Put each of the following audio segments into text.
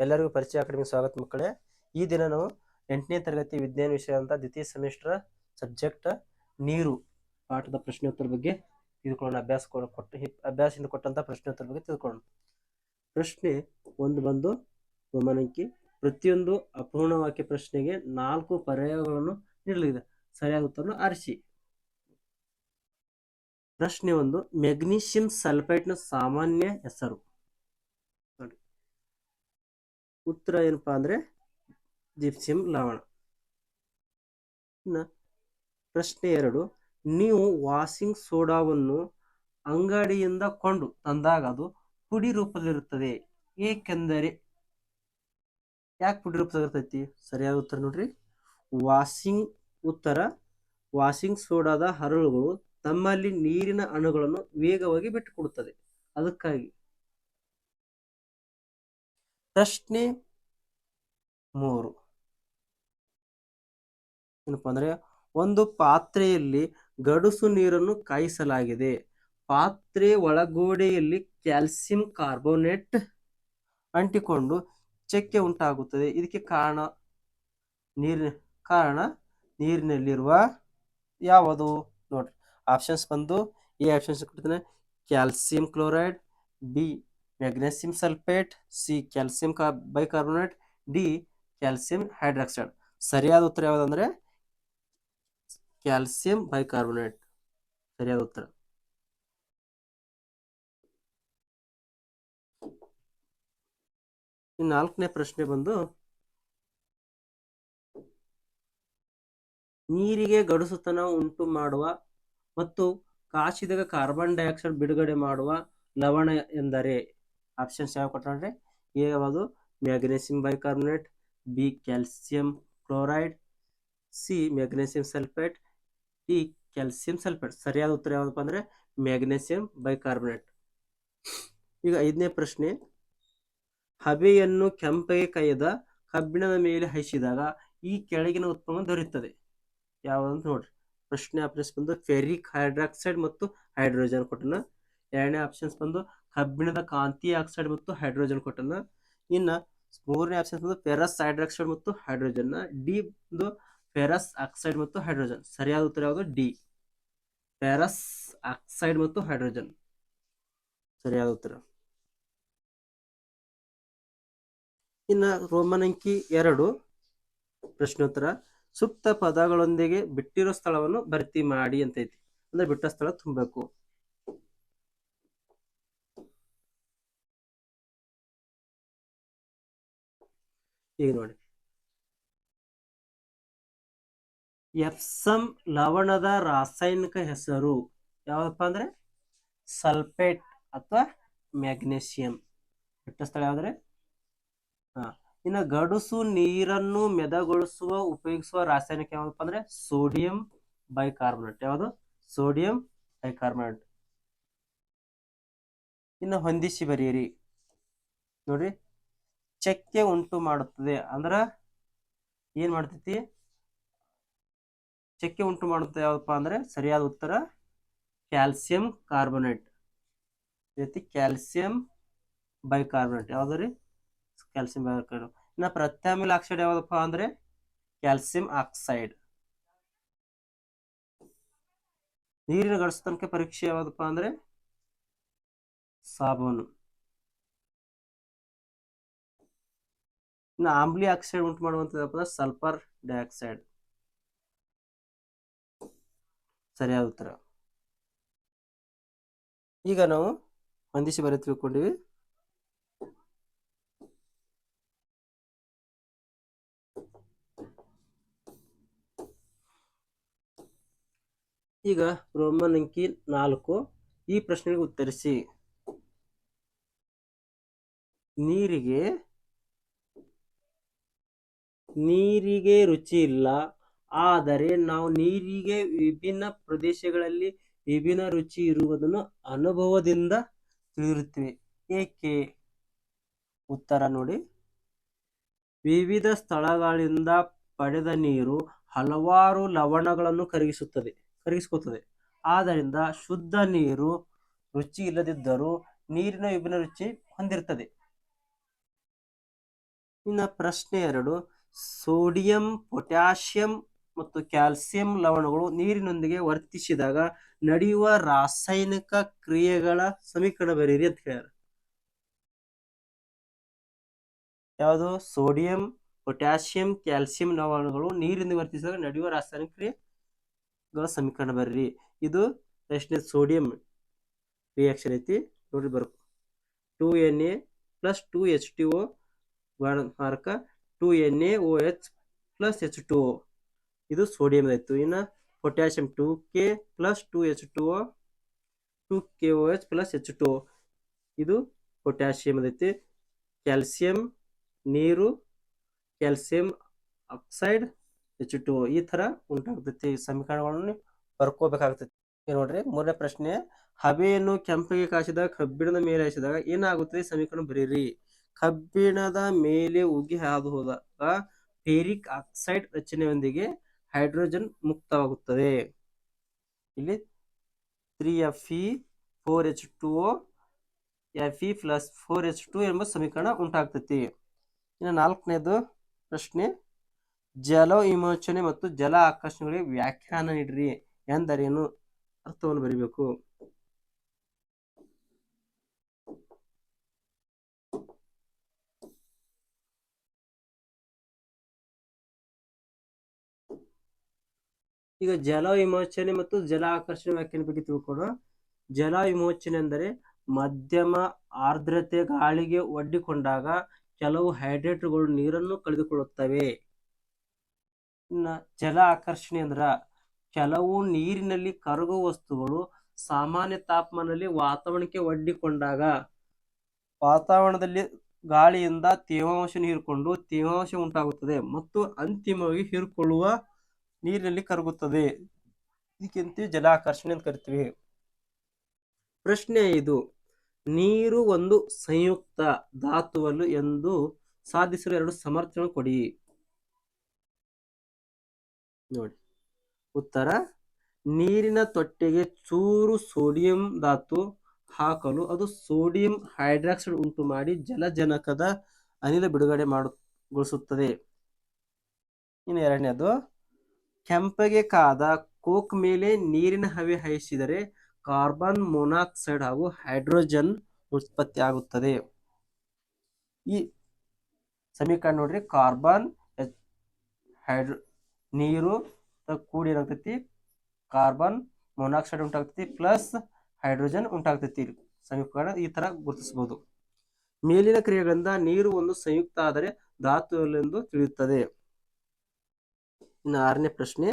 ಎಲ್ಲರಿಗೂ ಪರಿಚಯ ಅಕಾಡೆಮಿ ಸ್ವಾಗತ ಮಕ್ಕಳೇ. ಈ ದಿನ ನಾವು 8ನೇ ತರಗತಿ ವಿಜ್ಞಾನ ವಿಷಯದಂತ ದ್ವಿತೀಯ ಸೆಮಿಸ್ಟರ್ ಸಬ್ಜೆಕ್ಟ್ ನೀರು ಪಾಠದ ಪ್ರಶ್ನೋತ್ತರ ಬಗ್ಗೆ ತಿಳ್ಕೊಳ್ಳೋಣ. ಅಭ್ಯಾಸದಿಂದ ಕೊಟ್ಟಂತ ಪ್ರಶ್ನೋತ್ತರ ಬಗ್ಗೆ ತಿಳ್ಕೊಳ್ಳೋಣ. ಪ್ರಶ್ನೆ ಒಂದು ಬಂದು ಗಮನಕ್ಕೆ, ಪ್ರತಿಯೊಂದು ಅಪೂರ್ಣ ವಾಕ್ಯ ಪ್ರಶ್ನೆಗೆ 4 ಪರ್ಯಾಯಗಳನ್ನು ನೀಡಲಾಗಿದೆ. ಸರಿಯಾದ ಉತ್ತರವನ್ನು ಆರಿಸಿ. ಪ್ರಶ್ನೆ ಒಂದು, ಮೆಗ್ನೀಷಿಯಂ ಸಲ್ಫೇಟ್ ನ ಸಾಮಾನ್ಯ ಹೆಸರು. ಉತ್ತರ ಏನಪ್ಪಾ ಅಂದ್ರೆ ಜಿಪ್ಸಮ್ ಲವಣ. ಪ್ರಶ್ನೆ 2, ನೀವು ವಾಷಿಂಗ್ ಸೋಡಾವನ್ನು ಅಂಗಡಿಯಿಂದ ಕೊಂಡು ತಂದಾಗ ಅದು ಪುಡಿ ರೂಪದಲ್ಲಿರುತ್ತದೆ, ಏಕೆಂದರೆ ಯಾಕೆ ಪುಡಿ ರೂಪದಲ್ಲಿರ್ತೈತಿ? ಸರಿಯಾದ ಉತ್ತರ ನೋಡ್ರಿ, ವಾಷಿಂಗ್ ಸೋಡಾದ ಹರಳುಗಳು ತಮ್ಮಲ್ಲಿ ನೀರಿನ ಅಣುಗಳನ್ನು ವೇಗವಾಗಿ ಬಿಟ್ಟುಕೊಡುತ್ತದೆ, ಅದಕ್ಕಾಗಿ. ಪ್ರಶ್ನೆ 3 ಏನಪ್ಪಾ ಅಂದ್ರೆ, ಒಂದು ಪಾತ್ರೆಯಲ್ಲಿ ಗಡುಸು ನೀರನ್ನು ಕಾಯಿಸಲಾಗಿದೆ. ಪಾತ್ರೆ ಒಳಗೋಡೆಯಲ್ಲಿ ಕ್ಯಾಲ್ಸಿಯಂ ಕಾರ್ಬೋನೇಟ್ ಅಂಟಿಕೊಂಡು ಚಕ್ಕೆ ಉಂಟಾಗುತ್ತದೆ. ಇದಕ್ಕೆ ಕಾರಣ ನೀರಿನಲ್ಲಿರುವ ಯಾವುದು? ನೋಡ್ರಿ, ಆಪ್ಷನ್ಸ್ ಬಂದು ಎ ಆಪ್ಷನ್ಸ್ ಕೊಡ್ತಾನೆ, calcium chloride, B magnesium sulphate, C calcium bicarbonate, D calcium hydroxide. ಸರಿಯಾದ ಉತ್ತರ ಯಾವುದಂದ್ರೆ ಕ್ಯಾಲ್ಸಿಯಂ ಬೈಕಾರ್ಬೋನೇಟ್ ಸರಿಯಾದ ಉತ್ತರ. ಈ 4ನೇ ಪ್ರಶ್ನೆ ಬಂದು, ನೀರಿಗೆ ಗಡುಸುತನ ಉಂಟು ಮಾಡುವ ಮತ್ತು ಕಾಸಿದಾಗ ಕಾರ್ಬನ್ ಡೈಆಕ್ಸೈಡ್ ಬಿಡುಗಡೆ ಮಾಡುವ ಲವಣ ಎಂದರೆ? ಆಪ್ಷನ್ಸ್ ಯಾವ ಕೊಟ್ಟರೆ, ಎ ಯಾವುದು magnesium bicarbonate, B calcium chloride, C magnesium sulphate, D calcium sulphate. ಸರಿಯಾದ ಉತ್ತರ ಯಾವ್ದಪ್ಪ ಅಂದ್ರೆ ಮ್ಯಾಗ್ನೀಷಿಯಂ ಬೈಕಾರ್ಬೋನೇಟ್. ಈಗ 5ನೇ ಪ್ರಶ್ನೆ, ಹಬೆಯನ್ನು ಕೆಂಪಗೆ ಕೈದ ಕಬ್ಬಿಣದ ಮೇಲೆ ಹಯಿಸಿದಾಗ ಈ ಕೆಳಗಿನ ಉತ್ಪನ್ನ ದೊರೆಯುತ್ತದೆ ಯಾವ್ದಂತ ನೋಡ್ರಿ. ಪ್ರಶ್ನೆ ಆಪ್ಷನ್ಸ್ ಬಂದು ಫೆರಿಕ್ ಹೈಡ್ರಾಕ್ಸೈಡ್ ಮತ್ತು ಹೈಡ್ರೋಜನ್ ಕೊಟ್ಟನ. 2ನೇ ಆಪ್ಷನ್ಸ್ ಬಂದು ಕಬ್ಬಿಣದ ಕಾಂತೀಯ ಆಕ್ಸೈಡ್ ಮತ್ತು ಹೈಡ್ರೋಜನ್ ಕೊಟ್ಟನ. ಇನ್ನ 3ನೇ ಆಪ್ಷನ್ಸ್ ಬಂದು ಫೆರಸ್ ಹೈಡ್ರಾಕ್ಸೈಡ್ ಮತ್ತು ಹೈಡ್ರೋಜನ್. ಡಿ ಬಂದು ಫೆರಸ್ ಆಕ್ಸೈಡ್ ಮತ್ತು ಹೈಡ್ರೋಜನ್. ಸರಿಯಾದ ಉತ್ತರ ಯಾವುದು? ಡಿ ಫೆರಸ್ ಆಕ್ಸೈಡ್ ಮತ್ತು ಹೈಡ್ರೋಜನ್ ಸರಿಯಾದ ಉತ್ತರ. ಇನ್ನ ರೋಮನ್ ಅಂಕಿ 2 ಪ್ರಶ್ನೋತ್ತರ, ಸೂಕ್ತ ಪದಗಳೊಂದಿಗೆ ಬಿಟ್ಟಿರೋ ಸ್ಥಳವನ್ನು ಭರ್ತಿ ಮಾಡಿ ಅಂತ ಐತಿ. ಅಂದ್ರೆ ಬಿಟ್ಟ ಸ್ಥಳ ತುಂಬಬೇಕು. ಈಗ ನೋಡಿ, ಎಪ್ಸಮ್ ಲವಣದ ರಾಸಾಯನಿಕ ಹೆಸರು ಯಾವ್ದಪ್ಪ ಅಂದ್ರೆ ಸಲ್ಫೇಟ್ ಅಥವಾ ಮ್ಯಾಗ್ನೀಷಿಯಂ. ಬಿಟ್ಟ ಸ್ಥಳ ಯಾವ್ದ್ರೆ? ಇನ್ನು ಗಡುಸು ನೀರನ್ನು ಮೆದಗೊಳಿಸುವ ಉಪಯೋಗಿಸುವ ರಾಸಾಯನಿಕ ಯಾವ್ದಪ್ಪ ಅಂದ್ರೆ ಸೋಡಿಯಂ ಬೈಕಾರ್ಬೋನೇಟ್. ಯಾವುದು? Sodium bicarbonate. ಇನ್ನು ಹೊಂದಿಸಿ ಬರೆಯಿರಿ. ನೋಡ್ರಿ, ಚಕ್ಕೆ ಉಂಟು ಮಾಡುತ್ತದೆ ಅಂದ್ರ ಏನ್ ಮಾಡ್ತೈತಿ? ಚಕ್ಕೆ ಉಂಟು ಮಾಡುತ್ತದೆ ಯಾವ್ದಪ್ಪ ಅಂದ್ರೆ ಸರಿಯಾದ ಉತ್ತರ ಕ್ಯಾಲ್ಸಿಯಂ ಕಾರ್ಬೋನೇಟ್. ಕ್ಯಾಲ್ಸಿಯಂ ಬೈಕಾರ್ಬೋನೇಟ್ ಯಾವ್ದ್ರಿ? Calcium bicarbonate. ಇನ್ನ ಪ್ರತ್ಯಾಮ್ಲ ಆಕ್ಸೈಡ್ ಯಾವ್ದಪ್ಪ ಅಂದ್ರೆ ಕ್ಯಾಲ್ಸಿಯಂ ಆಕ್ಸೈಡ್. ನೀರಿನ ಗಡುಸುತನಕ ಪರೀಕ್ಷೆ ಯಾವ್ದಪ್ಪ ಅಂದ್ರೆ ಸಾಬೂನು. ಇನ್ನು ಆಮ್ಲೀಯ ಆಕ್ಸೈಡ್ ಉಂಟು ಮಾಡುವಂತದ್ದು ಸಲ್ಫರ್ ಡೈಆಕ್ಸೈಡ್. ಸರಿಯಾದ ಉತ್ತರ. ಈಗ ನಾವು ಹೊಂದಿಸಿ ಬರೀ ತಿಳ್ಕೊಂಡಿವಿ. ಈಗ ರೋಮನ್ ಅಂಕಿ 4 ಈ ಪ್ರಶ್ನೆಗೆ ಉತ್ತರಿಸಿ. ನೀರಿಗೆ ರುಚಿ ಇಲ್ಲ, ಆದರೆ ನಾವು ನೀರಿಗೆ ವಿಭಿನ್ನ ಪ್ರದೇಶಗಳಲ್ಲಿ ವಿಭಿನ್ನ ರುಚಿ ಇರುವುದನ್ನು ಅನುಭವದಿಂದ ತಿಳಿದಿರುತ್ತೇವೆ, ಏಕೆ? ಉತ್ತರ ನೋಡಿ, ವಿವಿಧ ಸ್ಥಳಗಳಿಂದ ಪಡೆದ ನೀರು ಹಲವಾರು ಲವಣಗಳನ್ನು ಕರಗಿಸುತ್ತದೆ. ಆದ್ದರಿಂದ ಶುದ್ಧ ನೀರು ರುಚಿ ಇಲ್ಲದಿದ್ದರೂ ನೀರಿನ ವಿಭಿನ್ನ ರುಚಿ ಹೊಂದಿರುತ್ತದೆ. ಇನ್ನು ಪ್ರಶ್ನೆ 2, ಸೋಡಿಯಂ, ಪೊಟ್ಯಾಷಿಯಂ ಮತ್ತು ಕ್ಯಾಲ್ಸಿಯಂ ಲವಣಗಳು ನೀರಿನೊಂದಿಗೆ ವರ್ತಿಸಿದಾಗ ನಡೆಯುವ ರಾಸಾಯನಿಕ ಕ್ರಿಯೆಗಳ ಸಮೀಕರಣ ಬರೀರಿ ಅಂತ ಹೇಳ್ಯಾರ. ಯಾವುದು? ಸೋಡಿಯಂ, ಪೊಟ್ಯಾಷಿಯಂ, ಕ್ಯಾಲ್ಸಿಯಂ ಲವಣಗಳು ನೀರಿನೊಂದಿಗೆ ವರ್ತಿಸಿದಾಗ ನಡೆಯುವ ರಾಸಾಯನಿಕ ಕ್ರಿಯೆಗಳ ಸಮೀಕರಣ ಬರೀರಿ. ಇದು ಪ್ರಶ್ನೆ ಸೋಡಿಯಂ ರಿಯಾಕ್ಷನ್ ಐತಿ ನೋಡ್ರಿ, ಬರ್ಕು 2Na + 2H2O mark 2NaOH + H2O, ಇದು ಸೋಡಿಯಂ ಆಯ್ತು. ಇನ್ನು potassium 2K + 2H2O 2KOH + H2O, ಇದು ಪೊಟ್ಯಾಷಿಯಂ ಐತಿ. ಕ್ಯಾಲ್ಸಿಯಂ ನೀರು, ಕ್ಯಾಲ್ಸಿಯಂ ಆಕ್ಸೈಡ್, H2O ಈ ತರ ಉಂಟಾಗ್ತೈತಿ. ಸಮೀಕರಣಗಳನ್ನು ಬರ್ಕೋಬೇಕಾಗ್ತೈತಿ. ನೋಡ್ರಿ 3ನೇ ಪ್ರಶ್ನೆ, ಹಬೆಯನ್ನು ಕೆಂಪಗೆ ಕಾಯಿಸಿದಾಗ ಕಬ್ಬಿಣದ ಮೇಲೆ ಹಾಯಿಸಿದಾಗ ಏನಾಗುತ್ತದೆ? ಸಮೀಕರಣ ಬರೀರಿ. ಕಬ್ಬಿಣದ ಮೇಲೆ ಉಗಿ ಹಾದು ಹೋದಾಗ ಫೆರಿಕ್ ಆಕ್ಸೈಡ್ ರಚನೆಯೊಂದಿಗೆ ಹೈಡ್ರೋಜನ್ ಮುಕ್ತವಾಗುತ್ತದೆ. ಇಲ್ಲಿ 3Fe 4H2O Fe + 4H2 ಎಂಬ ಸಮೀಕರಣ ಉಂಟಾಗ್ತೈತಿ. ಇನ್ನು 4ನೇದು ಪ್ರಶ್ನೆ, ಜಲ ವಿಮೋಚನೆ ಮತ್ತು ಜಲ ಆಕರ್ಷಣೆಗಳಿಗೆ ವ್ಯಾಖ್ಯಾನ ನೀಡ್ರಿ ಎಂದರೇನು? ಅರ್ಥವನ್ನು ಬರೀಬೇಕು. ಈಗ ಜಲ ವಿಮೋಚನೆ ಮತ್ತು ಜಲ ಆಕರ್ಷಣೆ ವ್ಯಾಖ್ಯಾನ ಬಗ್ಗೆ ತಿಳ್ಕೊಳ್ಳೋಣ. ಜಲ ವಿಮೋಚನೆ ಅಂದರೆ ಮಧ್ಯಮ ಆರ್ದ್ರತೆ ಗಾಳಿಗೆ ಒಡ್ಡಿಕೊಂಡಾಗ ಕೆಲವು ಹೈಡ್ರೇಟ್ಗಳು ನೀರನ್ನು ಕಳೆದುಕೊಳ್ಳುತ್ತವೆ. ಇನ್ನು ಜಲ ಆಕರ್ಷಣೆ ಅಂದ್ರ ಕೆಲವು ನೀರಿನಲ್ಲಿ ಕರಗುವ ವಸ್ತುಗಳು ಸಾಮಾನ್ಯ ತಾಪಮಾನದಲ್ಲಿ ವಾತಾವರಣಕ್ಕೆ ಒಡ್ಡಿಕೊಂಡಾಗ ವಾತಾವರಣದಲ್ಲಿ ಗಾಳಿಯಿಂದ ತೇವಾಂಶ ಹೀರಿಕೊಂಡು ತೇವಾಂಶ ಉಂಟಾಗುತ್ತದೆ ಮತ್ತು ಅಂತಿಮವಾಗಿ ಹೀರಿಕೊಳ್ಳುವ ನೀರಿನಲ್ಲಿ ಕರಗುತ್ತದೆ. ಇದಕ್ಕಿಂತ ಜಲಾಕರ್ಷಣೆ ಅಂತ ಕರಿತೀವಿ. ಪ್ರಶ್ನೆ 5, ನೀರು ಒಂದು ಸಂಯುಕ್ತ ಧಾತುವಲ್ಲ ಎಂದು ಸಾಧಿಸಲು 2 ಸಮರ್ಥನೆಗಳನ್ನು ಕೊಡಿ. ನೋಡಿ ಉತ್ತರ, ನೀರಿನ ತೊಟ್ಟೆಗೆ ಚೂರು ಸೋಡಿಯಂ ಧಾತು ಹಾಕಲು ಅದು ಸೋಡಿಯಂ ಹೈಡ್ರಾಕ್ಸೈಡ್ ಉಂಟು ಮಾಡಿ ಜಲಜನಕದ ಅನಿಲ ಬಿಡುಗಡೆ ಗೊಳಿಸುತ್ತದೆ. ಇನ್ನು 2ನೇದು, ಕೆಂಪಗೆ ಕಾದ ಕೋಕ್ ಮೇಲೆ ನೀರಿನ ಹವೆ ಹಾಯಿಸಿದರೆ ಕಾರ್ಬನ್ ಮೊನಾಕ್ಸೈಡ್ ಹಾಗೂ ಹೈಡ್ರೋಜನ್ ಉತ್ಪತ್ತಿ ಆಗುತ್ತದೆ. ಈ ಸಮೀಕರಣ ನೋಡ್ರಿ, ಕಾರ್ಬನ್ ನೀರು ಕೂಡಿ ಏನಾಗ್ತೈತಿ, ಕಾರ್ಬನ್ ಮೊನಾಕ್ಸೈಡ್ ಉಂಟಾಗ್ತೈತಿ ಪ್ಲಸ್ ಹೈಡ್ರೋಜನ್ ಉಂಟಾಗ್ತೈತಿ. ಸಮೀಕರಣ ಈ ತರ ಗುರುತಿಸಬಹುದು. ಮೇಲಿನ ಕ್ರಿಯೆಗಳಿಂದ ನೀರು ಒಂದು ಸಂಯುಕ್ತ ಆದರೆ ಧಾತು ಎಂದು ತಿಳಿಯುತ್ತದೆ. ಇನ್ನು 6ನೇ ಪ್ರಶ್ನೆ,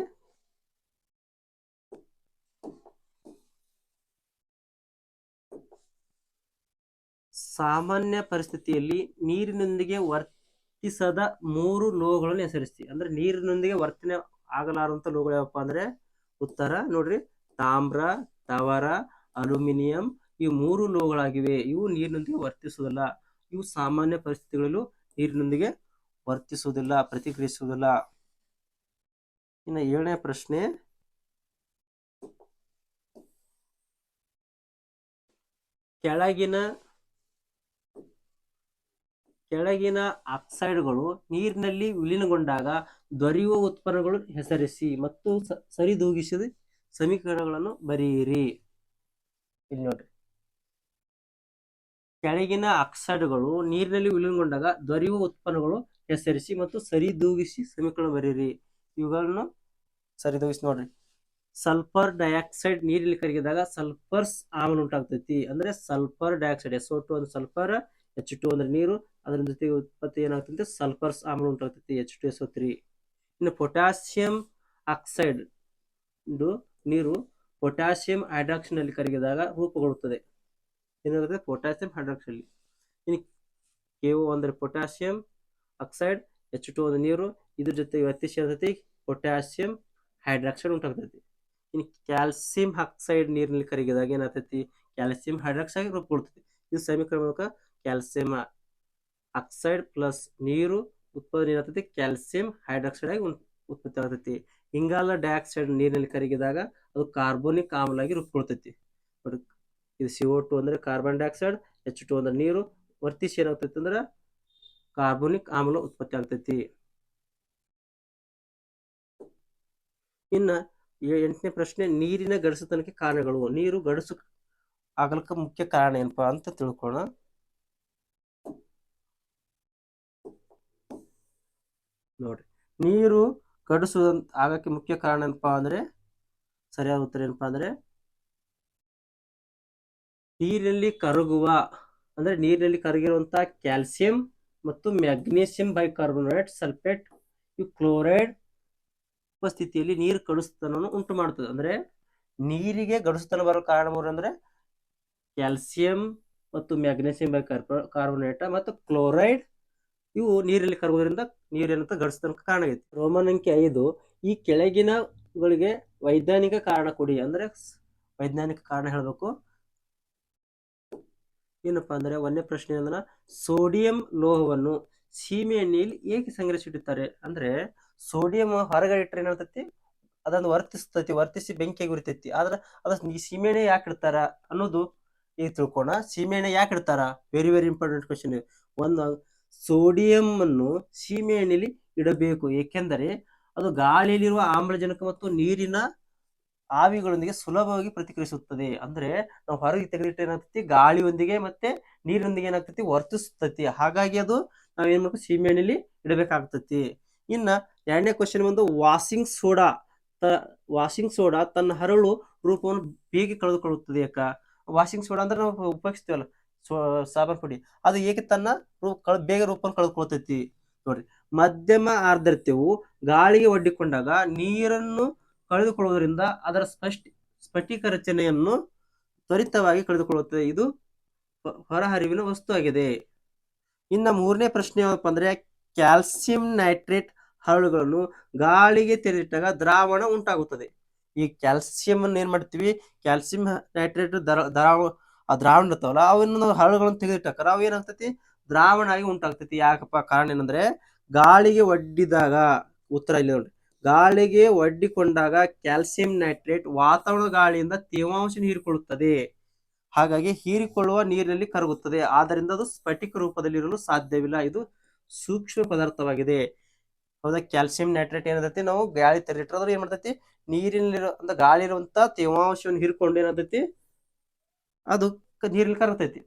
ಸಾಮಾನ್ಯ ಪರಿಸ್ಥಿತಿಯಲ್ಲಿ ನೀರಿನೊಂದಿಗೆ ವರ್ತಿಸದ 3 ಲೋಹಗಳನ್ನು ಹೆಸರಿಸಿ. ಅಂದ್ರೆ ನೀರಿನೊಂದಿಗೆ ವರ್ತನೆ ಆಗಲಾರಂತ ಲೋಹಗಳು ಯಾವಪ್ಪ ಅಂದ್ರೆ, ಉತ್ತರ ನೋಡ್ರಿ, ತಾಮ್ರ, ತವರ, ಅಲ್ಯೂಮಿನಿಯಂ ಇವು 3 ಲೋಹಗಳಾಗಿವೆ. ಇವು ನೀರಿನೊಂದಿಗೆ ವರ್ತಿಸುವುದಿಲ್ಲ. ಇವು ಸಾಮಾನ್ಯ ಪರಿಸ್ಥಿತಿಗಳಲ್ಲೂ ನೀರಿನೊಂದಿಗೆ ವರ್ತಿಸುವುದಿಲ್ಲ, ಪ್ರತಿಕ್ರಿಯಿಸುವುದಿಲ್ಲ. ಇನ್ನು 7ನೇ ಪ್ರಶ್ನೆ, ಕೆಳಗಿನ ಆಕ್ಸೈಡ್ಗಳು ನೀರಿನಲ್ಲಿ ವಿಲೀನಗೊಂಡಾಗ ದೊರೆಯುವ ಉತ್ಪನ್ನಗಳು ಹೆಸರಿಸಿ ಮತ್ತು ಸರಿದೂಗಿಸಿದ ಸಮೀಕರಣಗಳನ್ನು ಬರೆಯಿರಿ. ಇಲ್ಲಿ ನೋಡ್ರಿ, ಕೆಳಗಿನ ಆಕ್ಸೈಡ್ಗಳು ನೀರಿನಲ್ಲಿ ವಿಲೀನಗೊಂಡಾಗ ದೊರೆಯುವ ಉತ್ಪನ್ನಗಳು ಹೆಸರಿಸಿ ಮತ್ತು ಸರಿದೂಗಿಸಿ ಸಮೀಕರಣ ಬರೆಯಿರಿ. ಇವುಗಳನ್ನು ಸರಿದೂಗಿಸಿ ನೋಡ್ರಿ. ಸಲ್ಫರ್ ಡೈಆಕ್ಸೈಡ್ ನೀರಿನಲ್ಲಿ ಕರಗಿದಾಗ ಸಲ್ಫರ್ಸ್ ಆಮ್ಲ ಉಂಟಾಗ್ತೈತಿ. ಅಂದ್ರೆ ಸಲ್ಫರ್ ಡೈಆಕ್ಸೈಡ್ SO2 ಅಂದ್ರೆ ಸಲ್ಫರ್, H2 ಅಂದ್ರೆ ನೀರು, ಅದರ ಜೊತೆಗೆ ಉತ್ಪತ್ತಿ ಏನಾಗ್ತೈತಿ, ಸಲ್ಫರ್ಸ್ ಆಮ್ಲ ಉಂಟಾಗ್ತೈತಿ H2SO3. ಇನ್ನು ಪೊಟ್ಯಾಸಿಯಂ ಆಕ್ಸೈಡ್ ನೀರು ಪೊಟ್ಯಾಸಿಯಂ ಹೈಡ್ರಾಕ್ಸೈಡ್ ನಲ್ಲಿ ಕರಗಿದಾಗ ರೂಪುಗೊಳ್ಳುತ್ತದೆ. ಏನಾಗುತ್ತೆ, ಪೊಟ್ಯಾಸಿಯಂ ಹೈಡ್ರಾಕ್ಸೈಡ್. ಇನ್ನು KO ಅಂದ್ರೆ ಪೊಟ್ಯಾಸಿಯಂ ಆಕ್ಸೈಡ್, H2 ಅಂದ್ರೆ ನೀರು, ಇದ್ರ ಜೊತೆಗೆ ವ್ಯತ್ಯಾಸ ಪೊಟ್ಯಾಸಿಯಂ ಹೈಡ್ರಾಕ್ಸೈಡ್ ಉಂಟಾಗ್ತೈತಿ. ಇನ್ನು ಕ್ಯಾಲ್ಸಿಯಂ ಆಕ್ಸೈಡ್ ನೀರಿನಲ್ಲಿ ಕರಗಿದಾಗ ಏನಾಗ್ತೈತಿ, ಕ್ಯಾಲ್ಸಿಯಂ ಹೈಡ್ರಾಕ್ಸೈಡ್ ರೂಪುಗೊಳ್ತೈತಿ. ಇದು ಸಮೀಕರಣ ಮೂಲಕ ಕ್ಯಾಲ್ಸಿಯಂ ಆಕ್ಸೈಡ್ ಪ್ಲಸ್ ನೀರು ಉತ್ಪಾದನೆ ಏನಾಗ್ತೈತಿ, ಕ್ಯಾಲ್ಸಿಯಂ ಹೈಡ್ರಾಕ್ಸೈಡ್ ಆಗಿ ಉತ್ಪತ್ತಿ ಆಗ್ತೈತಿ. ಇಂಗಾಲ ಡೈಆಕ್ಸೈಡ್ ನೀರಿನಲ್ಲಿ ಕರಗಿದಾಗ ಅದು ಕಾರ್ಬೋನಿಕ್ ಆಮ್ಲ ಆಗಿ ರೂಪುಗೊಳ್ತೈತಿ. ಇದು CO2 ಅಂದ್ರೆ ಕಾರ್ಬನ್ ಡೈಆಕ್ಸೈಡ್, H2 ಅಂದ್ರೆ ನೀರು ವರ್ತಿಸಿ ಏನಾಗ್ತೈತಿ ಅಂದ್ರೆ ಕಾರ್ಬೋನಿಕ್ ಆಮ್ಲ ಉತ್ಪತ್ತಿ ಆಗ್ತೈತಿ. ಇನ್ನ 8ನೇ ಪ್ರಶ್ನೆ, ನೀರಿನ ಗಡಸುತನಕ್ಕೆ ಕಾರಣಗಳು. ನೀರು ಗಡಸು ಆಗಲಿಕ್ಕೆ ಮುಖ್ಯ ಕಾರಣ ಏನಪ್ಪಾ ಅಂತ ತಿಳ್ಕೊಳ್ಳೋಣ. ನೋಡ್ರಿ, ನೀರು ಗಡಸು ಆಗಕ್ಕೆ ಮುಖ್ಯ ಕಾರಣ ಏನಪ್ಪಾ ಅಂದ್ರೆ, ಸರಿಯಾದ ಉತ್ತರ ಏನಪ್ಪಾ ಅಂದ್ರೆ ನೀರಿನಲ್ಲಿ ಕರಗುವ ಅಂದ್ರೆ ನೀರಿನಲ್ಲಿ ಕರಗಿರುವಂತಹ ಕ್ಯಾಲ್ಸಿಯಂ ಮತ್ತು ಮ್ಯಾಗ್ನೀಸಿಯಂ ಬೈಕಾರ್ಬೋನೇಟ್, ಸಲ್ಫೇಟ್, ಕ್ಲೋರೈಡ್ ಉಪಸ್ಥಿತಿಯಲ್ಲಿ ನೀರು ಗಡಸುತನವನ್ನು ಉಂಟು ಮಾಡುತ್ತದೆ. ಅಂದ್ರೆ ನೀರಿಗೆ ಗಡಸುತನ ಬರೋ ಕಾರಣ ಮೂರು ಅಂದ್ರೆ ಕ್ಯಾಲ್ಸಿಯಂ ಮತ್ತು ಮ್ಯಾಗ್ನೀಸಿಯಂ ಬೈಕಾರ್ಬೋನೇಟ್ ಮತ್ತು ಕ್ಲೋರೈಡ್. ಇವು ನೀರಲ್ಲಿ ಕರಗೋದ್ರಿಂದ ನೀರೇನಂತ ಗಡಸುತನಕ್ಕೆ ಕಾರಣ ಆಗೈತಿ. ರೋಮನ್ ಅಂಕಿ 5, ಈ ಕೆಳಗಿನಗಳಿಗೆ ವೈಜ್ಞಾನಿಕ ಕಾರಣ ಕೊಡಿ. ಅಂದ್ರೆ ವೈಜ್ಞಾನಿಕ ಕಾರಣ ಹೇಳಬೇಕು. ಏನಪ್ಪಾ ಅಂದ್ರೆ 1ನೇ ಪ್ರಶ್ನೆ ಅಂದ್ರೆ, ಸೋಡಿಯಂ ಲೋಹವನ್ನು ಸೀಮೆ ಎಣ್ಣೆಯಲ್ಲಿ ಏಕೆ ಸಂಗ್ರಹಿಸಿಡುತ್ತಾರೆ? ಅಂದ್ರೆ ಸೋಡಿಯಂ ಹೊರಗಡೆ ಇಟ್ಟರೆ ಏನಾಗ್ತೈತಿ, ಅದನ್ನು ವರ್ತಿಸಿ ಬೆಂಕಿ ಉರಿತೈತಿ. ಆದ್ರೆ ಅದ ಸೀಮೆ ಎಣ್ಣೆ ಯಾಕೆ ಇಡ್ತಾರ ಅನ್ನೋದು ಈಗ ತಿಳ್ಕೋಣ. ಸೀಮೆ ಎಣ್ಣೆ ಯಾಕೆ ಇಡ್ತಾರ? Very very important question. ಒಂದು, ಸೋಡಿಯಂ ಅನ್ನು ಸೀಮೆ ಎಣ್ಣೆಯಲ್ಲಿ ಇಡಬೇಕು, ಏಕೆಂದರೆ ಅದು ಗಾಳಿಯಲ್ಲಿರುವ ಆಮ್ಲಜನಕ ಮತ್ತು ನೀರಿನ ಆವಿಗಳೊಂದಿಗೆ ಸುಲಭವಾಗಿ ಪ್ರತಿಕ್ರಿಯಿಸುತ್ತದೆ. ಅಂದ್ರೆ ನಾವು ಹೊರಗೆ ತೆಗೆದಿಟ್ಟು ಏನಾಗ್ತೈತಿ, ಗಾಳಿಯೊಂದಿಗೆ ಮತ್ತೆ ನೀರಿನೊಂದಿಗೆ ಏನಾಗ್ತೈತಿ, ವರ್ತಿಸ್ತೈತಿ. ಹಾಗಾಗಿ ಅದು ನಾವ್ ಏನ್ ಮಾಡ್ಬೇಕು, ಸೀಮೆ ಎಣ್ಣೆಯಲ್ಲಿ ಇಡಬೇಕಾಗ್ತೈತಿ. ಇನ್ನ 2ನೇ ಕ್ವಶನ್ ಬಂದು, ವಾಷಿಂಗ್ ಸೋಡಾ ತನ್ನ ಹರಳು ರೂಪವನ್ನು ಬೇಗ ಕಳೆದುಕೊಳ್ಳುತ್ತದೆ ಯಾಕ? ವಾಷಿಂಗ್ ಸೋಡಾ ಅಂದ್ರೆ ನಾವು ಉಪಯೋಗಿಸ್ತೀವಲ್ಲ ಸಾಬಾನ್ ಪುಡಿ, ಅದು ಏಕೆ ತನ್ನ ಬೇಗ ರೂಪವನ್ನು ಕಳೆದುಕೊಳ್ತೈತಿ? ನೋಡ್ರಿ, ಮಧ್ಯಮ ಆರ್ದ್ರತೆಯು ಗಾಳಿಗೆ ಒಡ್ಡಿಕೊಂಡಾಗ ನೀರನ್ನು ಕಳೆದುಕೊಳ್ಳುವುದರಿಂದ ಅದರ ಸ್ಫಟಿಕ ರಚನೆಯನ್ನು ತ್ವರಿತವಾಗಿ ಕಳೆದುಕೊಳ್ಳುತ್ತದೆ. ಇದು ಹೊರಹರಿವಿನ ವಸ್ತು ಆಗಿದೆ. ಇನ್ನ 3ನೇ ಪ್ರಶ್ನೆ ಏನಪ್ಪ ಅಂದ್ರೆ, ಕ್ಯಾಲ್ಸಿಯಂ ನೈಟ್ರೇಟ್ ಹರಳುಗಳನ್ನು ಗಾಳಿಗೆ ತೆರೆದಿಟ್ಟಾಗ ದ್ರಾವಣ ಉಂಟಾಗುತ್ತದೆ. ಈ ಕ್ಯಾಲ್ಸಿಯಂ ಅನ್ನು ಏನ್ ಮಾಡ್ತೀವಿ, ಕ್ಯಾಲ್ಸಿಯಂ ನೈಟ್ರೇಟ್ ದ್ರಾವಣ ಇರ್ತಾವಲ್ಲ, ಅವನ್ನ ಹರಳುಗಳನ್ನು ತೆಗೆದಿಟ್ಟಾಕ ಅವು ಏನಾಗ್ತೈತಿ, ದ್ರಾವಣ ಆಗಿ ಉಂಟಾಗ್ತೈತಿ. ಯಾಕಪ್ಪ? ಕಾರಣ ಏನಂದ್ರೆ ಗಾಳಿಗೆ ಒಡ್ಡಿದಾಗ, ಉತ್ತರ ಇಲ್ಲಿ ನೋಡ್ರಿ, ಗಾಳಿಗೆ ಒಡ್ಡಿಕೊಂಡಾಗ ಕ್ಯಾಲ್ಸಿಯಂ ನೈಟ್ರೇಟ್ ವಾತಾವರಣದ ಗಾಳಿಯಿಂದ ತೇವಾಂಶ ಹೀರಿಕೊಳ್ಳುತ್ತದೆ. ಹಾಗಾಗಿ ಹೀರಿಕೊಳ್ಳುವ ನೀರಿನಲ್ಲಿ ಕರಗುತ್ತದೆ. ಆದ್ದರಿಂದ ಅದು ಸ್ಫಟಿಕ ರೂಪದಲ್ಲಿರಲು ಸಾಧ್ಯವಿಲ್ಲ. ಇದು ಸೂಕ್ಷ್ಮ ಪದಾರ್ಥವಾಗಿದೆ. ಹೌದಾ? ಕ್ಯಾಲ್ಸಿಯಂ ನೈಟ್ರೇಟ್ ಏನಂತೈತಿ, ನಾವು ಗಾಳಿ ತೆರೆದಿಟ್ಟರೆ ಏನ್ ಮಾಡ್ತೈತಿ, ನೀರಿನಲ್ಲಿರೋ ಗಾಳಿ ಇರುವಂತ ತೇವಾಂಶವನ್ನು ಹೀರಿಕೊಂಡು ಏನಾಗ್ತೈತಿ, ಅದು ನೀರಲ್ಲಿ ಕರಗ್ತೈತಿ.